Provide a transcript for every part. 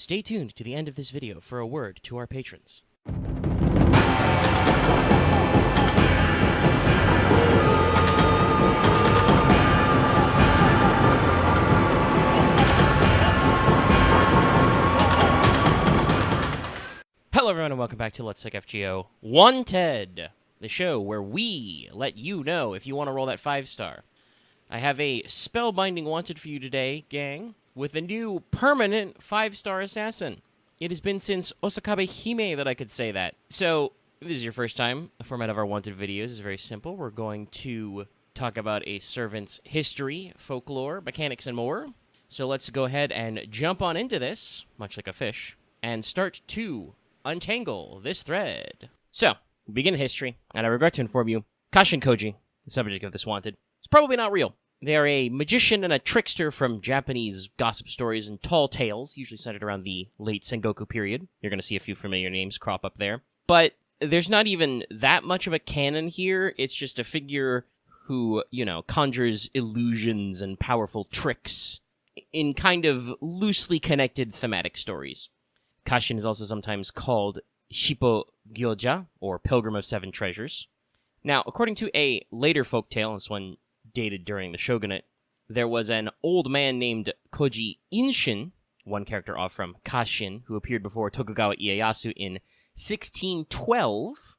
Stay tuned to the end of this video for a word to our patrons. Hello everyone and welcome back to Let's Take FGO Wanted, the show where we let you know if you want to roll that 5-star. I have a spellbinding wanted for you today, gang, with a new permanent 5-star assassin. It has been since Osakabe Hime that I could say that. So, if this is your first time, the format of our wanted videos is very simple. We're going to talk about a servant's history, folklore, mechanics, and more. So let's go ahead and jump on into this, much like a fish, and start to untangle this thread. So, we begin history, and I regret to inform you, Kashin Koji, the subject of this wanted, is probably not real. They are a magician and a trickster from Japanese gossip stories and tall tales, usually centered around the late Sengoku period. You're going to see a few familiar names crop up there. But there's not even that much of a canon here. It's just a figure who, conjures illusions and powerful tricks in kind of loosely connected thematic stories. Kashin is also sometimes called Shippo Gyoja, or Pilgrim of Seven Treasures. Now, according to a later folktale, this one dated during the shogunate, there was an old man named Koji Inshin, one character off from Kashin, who appeared before Tokugawa Ieyasu in 1612,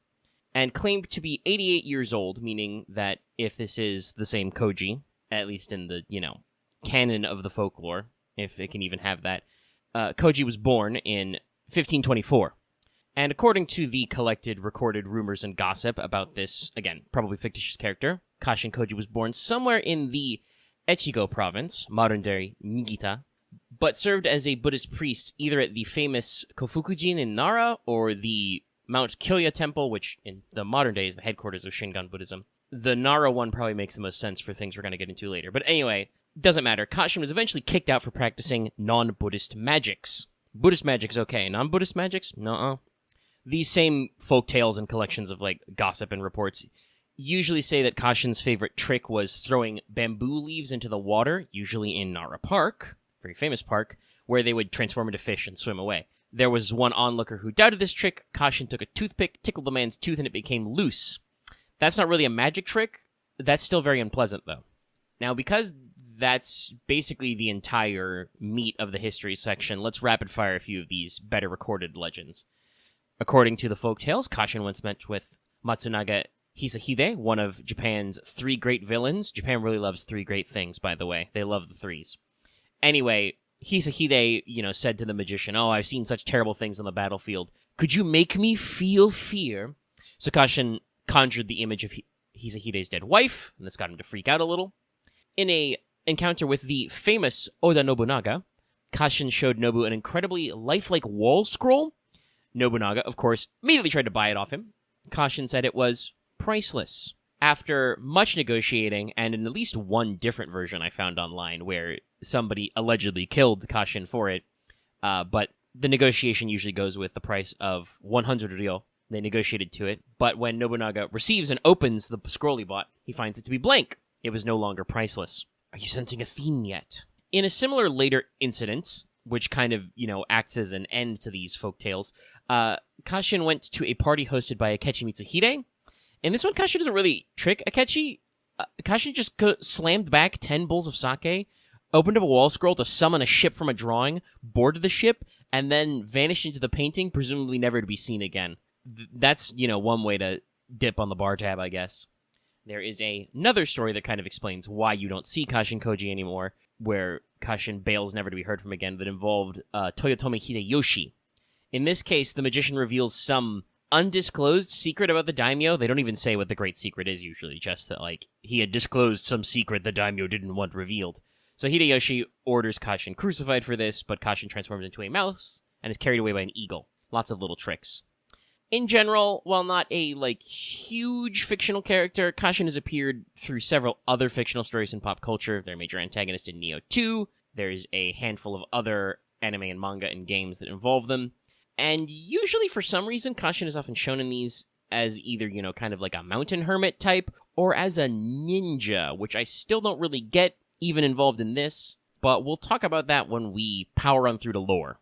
and claimed to be 88 years old, meaning that if this is the same Koji, at least in the, canon of the folklore, if it can even have that, Koji was born in 1524. And according to the collected recorded rumors and gossip about this, again, probably fictitious character, Kashin Koji was born somewhere in the Echigo province, modern-day Niigata, but served as a Buddhist priest either at the famous Kofukujin in Nara or the Mount Kyoya Temple, which in the modern day is the headquarters of Shingon Buddhism. The Nara one probably makes the most sense for things we're going to get into later. But anyway, doesn't matter. Kashin was eventually kicked out for practicing non-Buddhist magics. Buddhist magic's okay. Non-Buddhist magics? Nuh-uh. These same folk tales and collections of, gossip and reports usually say that Kashin's favorite trick was throwing bamboo leaves into the water, usually in Nara Park, very famous park, where they would transform into fish and swim away. There was one onlooker who doubted this trick. Kashin took a toothpick, tickled the man's tooth, and it became loose. That's not really a magic trick. That's still very unpleasant, though. Now, because that's basically the entire meat of the history section, let's rapid-fire a few of these better recorded legends. According to the folktales, Kashin once met with Matsunaga Hisahide, one of Japan's 3 great villains. Japan really loves 3 great things, by the way. They love the 3s. Anyway, Hisahide, said to the magician, "Oh, I've seen such terrible things on the battlefield. Could you make me feel fear?" So Kashin conjured the image of Hisahide's dead wife, and this got him to freak out a little. In a encounter with the famous Oda Nobunaga, Kashin showed Nobu an incredibly lifelike wall scroll. Nobunaga, of course, immediately tried to buy it off him. Kashin said it was priceless. After much negotiating, and in at least one different version I found online where somebody allegedly killed Kashin for it, but the negotiation usually goes with the price of 100 ryo. They negotiated to it, but when Nobunaga receives and opens the scroll he bought, he finds it to be blank. It was no longer priceless. Are you sensing a theme yet? In a similar later incident, which kind of, acts as an end to these folktales, Kashin went to a party hosted by Akechi Mitsuhide. In this one, Kashin doesn't really trick Akechi. Kashin just slammed back 10 bowls of sake, opened up a wall scroll to summon a ship from a drawing, boarded the ship, and then vanished into the painting, presumably never to be seen again. That's, one way to dip on the bar tab, I guess. There is another story that kind of explains why you don't see Kashin Koji anymore, where Kashin bails never to be heard from again, that involved Toyotomi Hideyoshi. In this case, the magician reveals some undisclosed secret about the daimyo. They don't even say what the great secret is usually, just that, he had disclosed some secret the daimyo didn't want revealed. So Hideyoshi orders Kashin crucified for this, but Kashin transforms into a mouse and is carried away by an eagle. Lots of little tricks. In general, while not a, huge fictional character, Kashin has appeared through several other fictional stories in pop culture. They're a major antagonist in Neo 2. There's a handful of other anime and manga and games that involve them. And usually, for some reason, Kashin is often shown in these as either, kind of like a mountain hermit type, or as a ninja, which I still don't really get even involved in this, but we'll talk about that when we power on through to lore.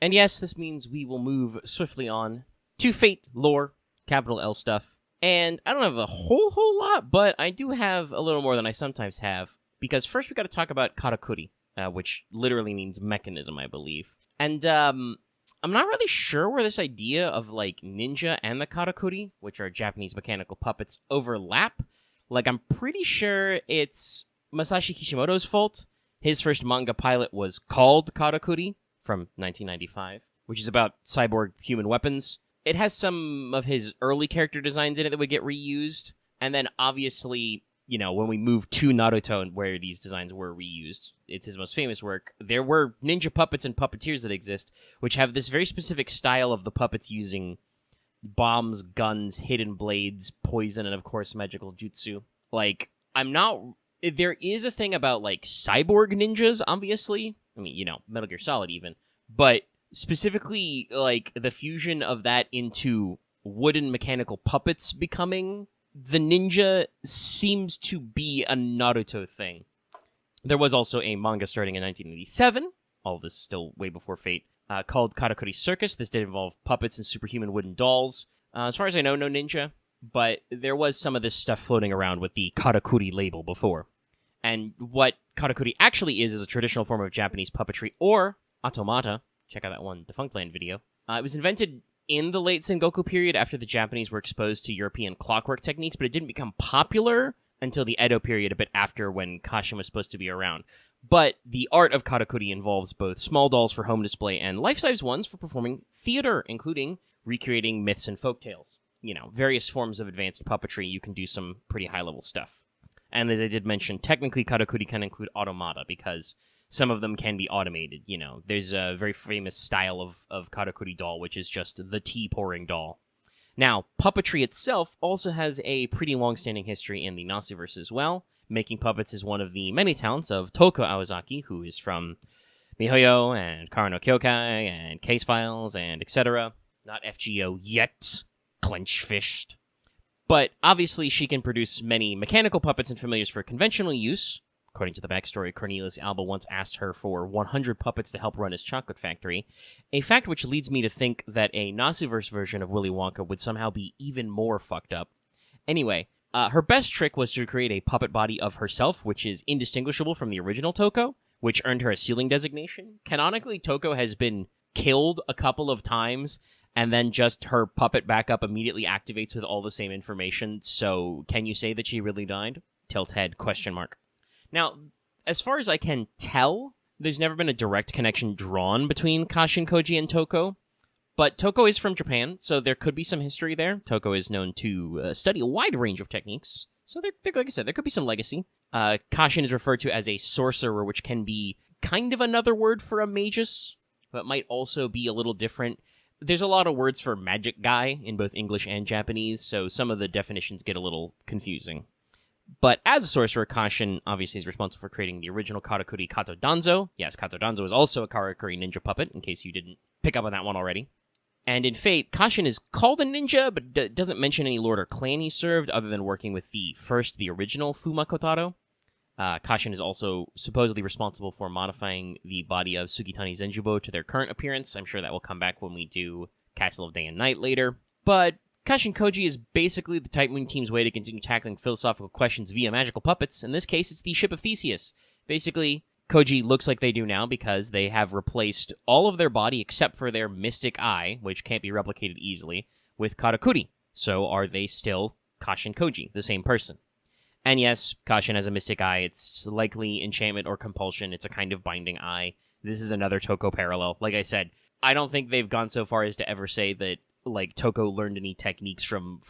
And yes, this means we will move swiftly on to Fate lore, capital L stuff. And I don't have a whole lot, but I do have a little more than I sometimes have. Because first we got to talk about karakuri, which literally means mechanism, I believe. And I'm not really sure where this idea of like ninja and the karakuri, which are Japanese mechanical puppets, overlap. Like, I'm pretty sure it's Masashi Kishimoto's fault. His first manga pilot was called Karakuri from 1995, which is about cyborg human weapons. It has some of his early character designs in it that would get reused. And then, obviously, you know, when we move to Naruto, where these designs were reused, it's his most famous work, there were ninja puppets and puppeteers that exist, which have this very specific style of the puppets using bombs, guns, hidden blades, poison, and, of course, magical jutsu. Like, there is a thing about, like, cyborg ninjas, obviously. I mean, you know, Metal Gear Solid, even. But specifically, like, the fusion of that into wooden mechanical puppets becoming the ninja seems to be a Naruto thing. There was also a manga starting in 1987, all of this still way before Fate, called Karakuri Circus. This did involve puppets and superhuman wooden dolls. As far as I know, no ninja, but there was some of this stuff floating around with the Karakuri label before. And what Karakuri actually is a traditional form of Japanese puppetry, or automata. Check out that one Defunctland video. It was invented in the late Sengoku period after the Japanese were exposed to European clockwork techniques, but it didn't become popular until the Edo period, a bit after when Kashin was supposed to be around. But the art of karakuri involves both small dolls for home display and life-size ones for performing theater, including recreating myths and folktales. You know, various forms of advanced puppetry, you can do some pretty high-level stuff. And as I did mention, technically karakuri can include automata, because some of them can be automated, you know. There's a very famous style of karakuri doll, which is just the tea-pouring doll. Now, puppetry itself also has a pretty long-standing history in the Nasuverse as well. Making puppets is one of the many talents of Toko Awazaki, who is from MiHoYo and Kara no Kyokai and Case Files and etc. Not FGO yet. Clench-fished. But obviously she can produce many mechanical puppets and familiars for conventional use. According to the backstory, Cornelius Alba once asked her for 100 puppets to help run his chocolate factory, a fact which leads me to think that a Nasuverse version of Willy Wonka would somehow be even more fucked up. Anyway, her best trick was to create a puppet body of herself, which is indistinguishable from the original Toko, which earned her a ceiling designation. Canonically, Toko has been killed a couple of times, and then just her puppet backup immediately activates with all the same information, so can you say that she really died? Tilt head, question mark. Now, as far as I can tell, there's never been a direct connection drawn between Kashin, Koji, and Toko. But Toko is from Japan, so there could be some history there. Toko is known to study a wide range of techniques. So, like I said, there could be some legacy. Kashin is referred to as a sorcerer, which can be kind of another word for a magus, but might also be a little different. There's a lot of words for magic guy in both English and Japanese, so some of the definitions get a little confusing. But as a sorcerer, Kashin obviously is responsible for creating the original karakuri Kato Danzo. Yes, Kato Danzo is also a karakuri ninja puppet, in case you didn't pick up on that one already. And in Fate, Kashin is called a ninja, but doesn't mention any lord or clan he served, other than working with the original Fuma Kotaro. Kashin is also supposedly responsible for modifying the body of Sugitani Zenjubo to their current appearance. I'm sure that will come back when we do Castle of Day and Night later. But Kashin Koji is basically the Type Moon team's way to continue tackling philosophical questions via magical puppets. In this case, it's the Ship of Theseus. Basically, Koji looks like they do now because they have replaced all of their body except for their mystic eye, which can't be replicated easily, with karakuri. So are they still Kashin Koji, the same person? And yes, Kashin has a mystic eye. It's likely enchantment or compulsion. It's a kind of binding eye. This is another Toko parallel. Like I said, I don't think they've gone so far as to ever say that like Toko learned any techniques from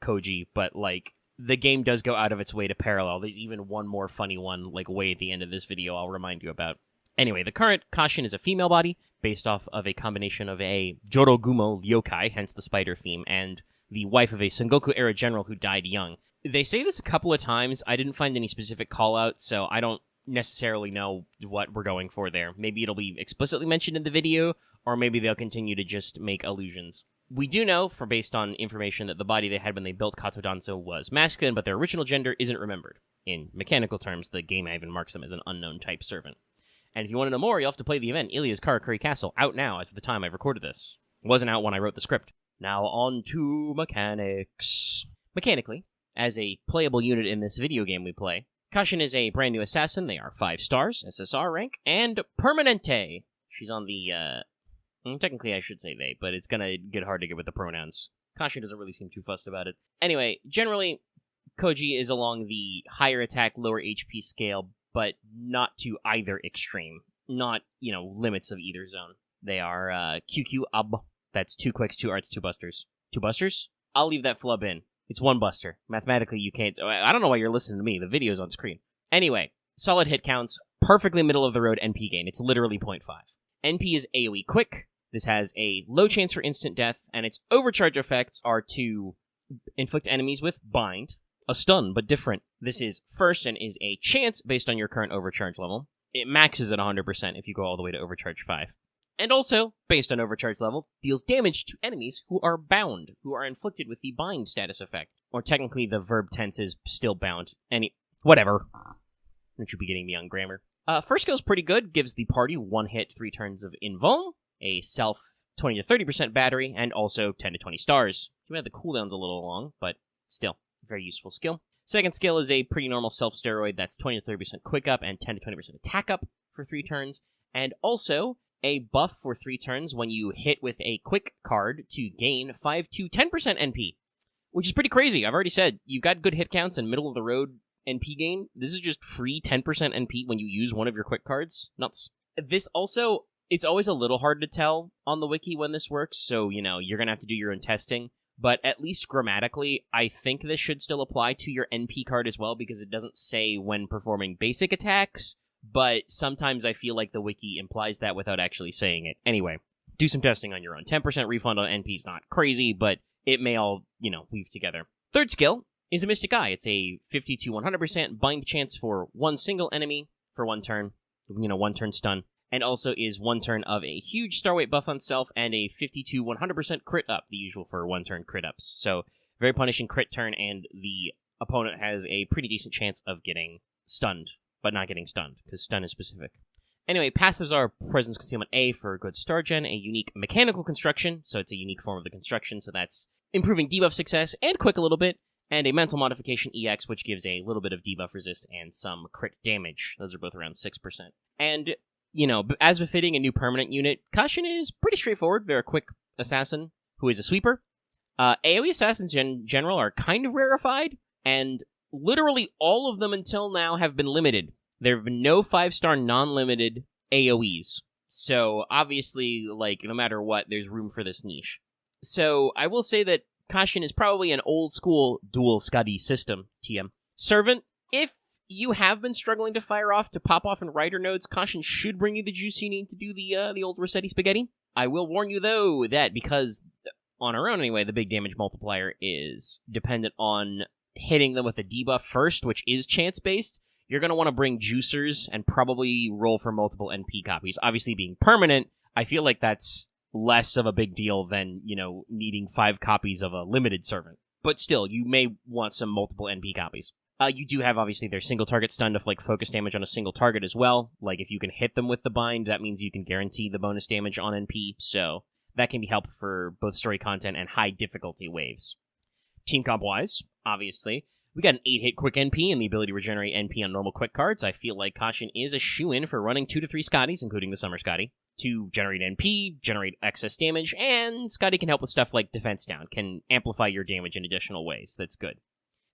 Koji, but like the game does go out of its way to parallel. There's even one more funny one like way at the end of this video I'll remind you about. Anyway, the current Kashin is a female body based off of a combination of a Jorogumo Ryokai, hence the spider theme, and the wife of a Sengoku era general who died young. They say this a couple of times. I didn't find any specific call-out, so I don't necessarily know what we're going for there. Maybe it'll be explicitly mentioned in the video, or maybe they'll continue to just make allusions. We do know, based on information, that the body they had when they built Kato Danzo was masculine, but their original gender isn't remembered. In mechanical terms, the game even marks them as an unknown type servant. And if you want to know more, you'll have to play the event, Ilya's Karakuri Castle, out now as of the time I've recorded this. It wasn't out when I wrote the script. Now on to mechanics. Mechanically, as a playable unit in this video game we play, Kashin is a brand new assassin. They are 5 stars, SSR rank, and Permanente. She's on the, technically I should say they, but it's gonna get hard to get with the pronouns. Kashin doesn't really seem too fussed about it. Anyway, generally, Koji is along the higher attack, lower HP scale, but not to either extreme. Not, limits of either zone. They are, QQ Ab. That's 2 quicks, 2 arts, 2 busters. 2 busters? I'll leave that flub in. It's 1 buster. Mathematically, you can't... I don't know why you're listening to me. The video's on screen. Anyway, solid hit counts, perfectly middle of the road NP gain. It's literally 0.5. NP is AoE quick. This has a low chance for instant death, and its overcharge effects are to inflict enemies with bind, a stun, but different. This is first and is a chance based on your current overcharge level. It maxes at 100% if you go all the way to overcharge 5. And also, based on overcharge level, deals damage to enemies who are bound, who are inflicted with the bind status effect. Or technically, the verb tense is still bound. Whatever. Don't you be getting me on grammar. First skill's pretty good. Gives the party 1 hit, 3 turns of invuln, a self 20 to 30% battery, and also 10 to 20 stars. Too bad the cooldown's a little long, but still, very useful skill. Second skill is a pretty normal self-steroid that's 20 to 30% quick up and 10 to 20% attack up for 3 turns, and also a buff for 3 turns when you hit with a quick card to gain 5 to 10% NP, which is pretty crazy. I've already said, you've got good hit counts and middle-of-the-road NP gain. This is just free 10% NP when you use one of your quick cards. Nuts. This also, it's always a little hard to tell on the wiki when this works, so, you're going to have to do your own testing. But at least grammatically, I think this should still apply to your NP card as well, because it doesn't say when performing basic attacks, but sometimes I feel like the wiki implies that without actually saying it. Anyway, do some testing on your own. 10% refund on NP is not crazy, but it may all, weave together. Third skill is a Mystic Eye. It's a 50 to 100% bind chance for 1 single enemy for 1 turn. 1 turn stun. And also is 1 turn of a huge star weight buff on self and a 50 to 100% crit up, the usual for 1 turn crit ups. So, very punishing crit turn, and the opponent has a pretty decent chance of getting stunned, but not getting stunned, because stun is specific. Anyway, passives are Presence Concealment A for good star gen, a unique mechanical construction, so it's a unique form of the construction, so that's improving debuff success and quick a little bit, and a mental modification EX, which gives a little bit of debuff resist and some crit damage. Those are both around 6%. And as befitting a new permanent unit, Kashin is pretty straightforward. They're a quick assassin who is a sweeper. AoE assassins in general are kind of rarefied, and literally all of them until now have been limited. There have been no 5-star non-limited AoEs. So, obviously, no matter what, there's room for this niche. So, I will say that Kashin is probably an old-school dual Scuddy system, TM. Servant, if you have been struggling to fire off to pop off in Rider nodes, Kashin should bring you the juice you need to do the old Rossetti spaghetti. I will warn you, though, that because, on her own anyway, the big damage multiplier is dependent on hitting them with a debuff first, which is chance-based, you're going to want to bring juicers and probably roll for multiple NP copies. Obviously, being permanent, I feel like that's less of a big deal than, needing 5 copies of a limited servant. But still, you may want some multiple NP copies. You do have, obviously, their single target stun to focus damage on a single target as well. If you can hit them with the bind, that means you can guarantee the bonus damage on NP, so that can be helpful for both story content and high difficulty waves. Team comp-wise, obviously, we got an 8-hit quick NP and the ability to regenerate NP on normal quick cards. I feel like Kashin is a shoo-in for running 2 to 3 Scotties, including the Summer Scotty, to generate NP, generate excess damage, and Scotty can help with stuff like defense down, can amplify your damage in additional ways. That's good.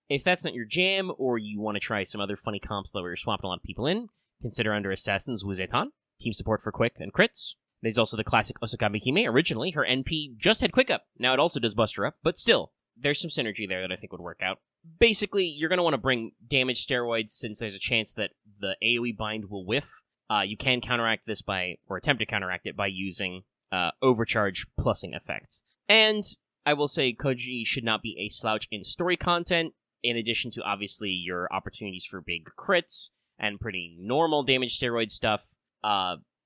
If that's not your jam, or you want to try some other funny comps where you're swapping a lot of people in, consider under Assassins Wuzetan, team support for quick and crits. There's also the classic Osakami Hime. Originally, her NP just had quick up. Now it also does Buster Up, but still, there's some synergy there that I think would work out. Basically, you're going to want to bring damage steroids since there's a chance that the AoE bind will whiff. You can counteract this or attempt to counteract it by using overcharge plussing effects. And I will say Koji should not be a slouch in story content, in addition to, obviously, your opportunities for big crits and pretty normal damage steroid stuff.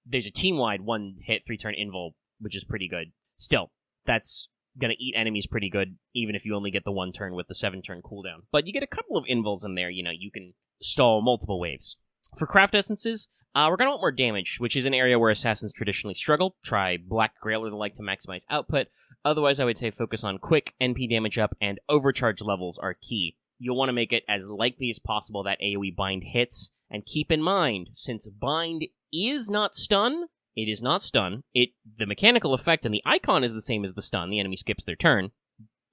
There's a team-wide 1-hit, 3-turn invul, which is pretty good. Still, that's going to eat enemies pretty good, even if you only get the 1 turn with the 7-turn cooldown. But you get a couple of invuls in there, you can stall multiple waves. For craft essences, We're going to want more damage, which is an area where assassins traditionally struggle. Try Black Grail or the like to maximize output. Otherwise, I would say focus on quick NP damage up, and overcharge levels are key. You'll want to make it as likely as possible that AoE bind hits, and keep in mind, since bind is not stun, it is not stun. The mechanical effect and the icon is the same as the stun. The enemy skips their turn.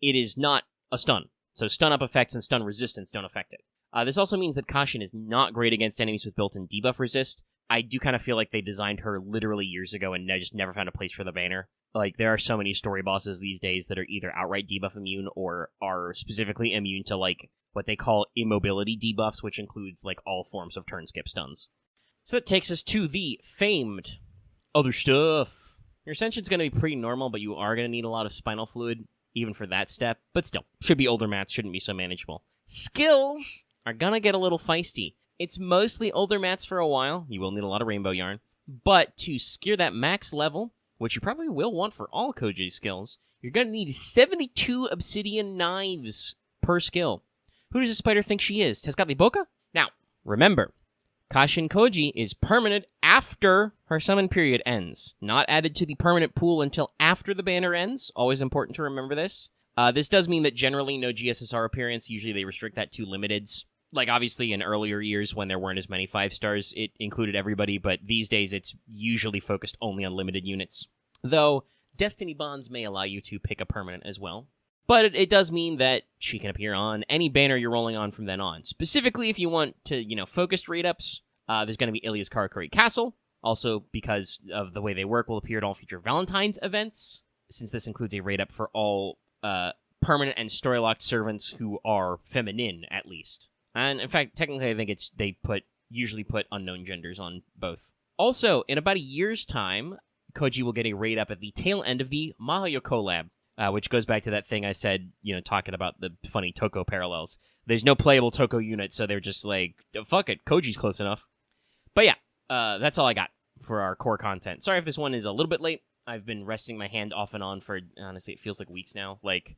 It is not a stun. So stun up effects and stun resistance don't affect it. This also means that Kashin is not great against enemies with built-in debuff resist. I do kind of feel like they designed her literally years ago and just never found a place for the banner. Like, there are so many story bosses these days that are either outright debuff immune or are specifically immune to, like, what they call immobility debuffs, which includes, like, all forms of turn skip stuns. So that takes us to the famed other stuff. Your Ascension's going to be pretty normal, but you are going to need a lot of spinal fluid, even for that step. But still, should be older mats, shouldn't be so manageable. Skills are going to get a little feisty. It's mostly older mats for a while. You will need a lot of rainbow yarn. But to secure that max level, which you probably will want for all Koji's skills, you're going to need 72 obsidian knives per skill. Who does the spider think she is? Tezcatlipoca? Now, remember, Kashin Koji is permanent after her summon period ends. Not added to the permanent pool until after the banner ends. Always important to remember this. This does mean that generally no GSSR appearance. Usually they restrict that to limiteds. Like, obviously, in earlier years when there weren't as many 5-stars, it included everybody, but these days it's usually focused only on limited units. Though, Destiny Bonds may allow you to pick a permanent as well. But it does mean that she can appear on any banner you're rolling on from then on. Specifically, if you want to, focused raid-ups, there's going to be Ilia's Karakuri Castle. Also, because of the way they work, will appear at all future Valentine's events, since this includes a raid-up for all permanent and story-locked servants who are feminine, at least. And in fact, technically, I think they usually put unknown genders on both. Also, in about a year's time, Koji will get a raid up at the tail end of the Mahayo collab, which goes back to that thing I said, talking about the funny Toko parallels. There's no playable Toko unit, so they're just like, fuck it, Koji's close enough. But yeah, that's all I got for our core content. Sorry if this one is a little bit late. I've been resting my hand off and on for, honestly, it feels like weeks now. Like,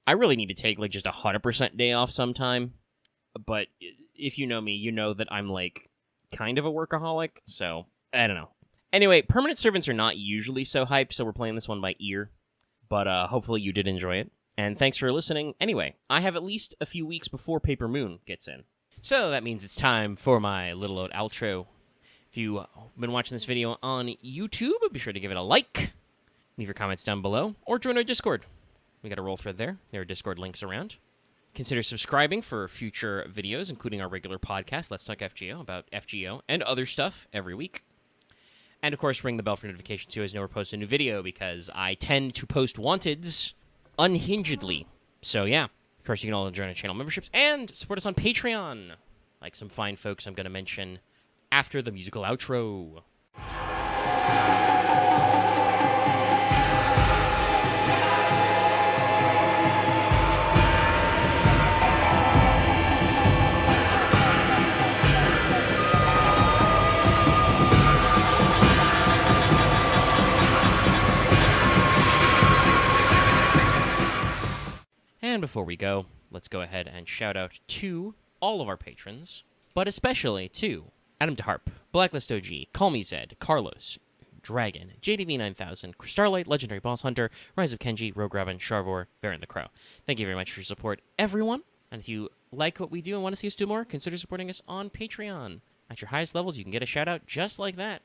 I really need to take, like, just 100% day off sometime. But if you know me, you know that I'm, like, kind of a workaholic, so I don't know. Anyway, permanent servants are not usually so hyped, so we're playing this one by ear. But hopefully you did enjoy it. And thanks for listening. Anyway, I have at least a few weeks before Paper Moon gets in. So that means it's time for my little old outro. If you've been watching this video on YouTube, be sure to give it a like. Leave your comments down below, or join our Discord. We got a roll thread there. There are Discord links around. Consider subscribing for future videos, including our regular podcast, Let's Talk FGO, about FGO and other stuff every week. And, of course, ring the bell for notifications so you always know we're posting a new video, because I tend to post wanteds unhingedly. So, yeah. Of course, you can all join our channel memberships and support us on Patreon, like some fine folks I'm going to mention after the musical outro. And before we go, let's go ahead and shout out to all of our patrons, but especially to Adam DeHarp, Blacklist OG, Call Me Zed, Carlos, Dragon, JDV9000, Starlight, Legendary Boss Hunter, Rise of Kenji, Rogue Robin, Sharvor, Baron the Crow. Thank you very much for your support, everyone. And if you like what we do and want to see us do more, consider supporting us on Patreon. At your highest levels, you can get a shout out just like that.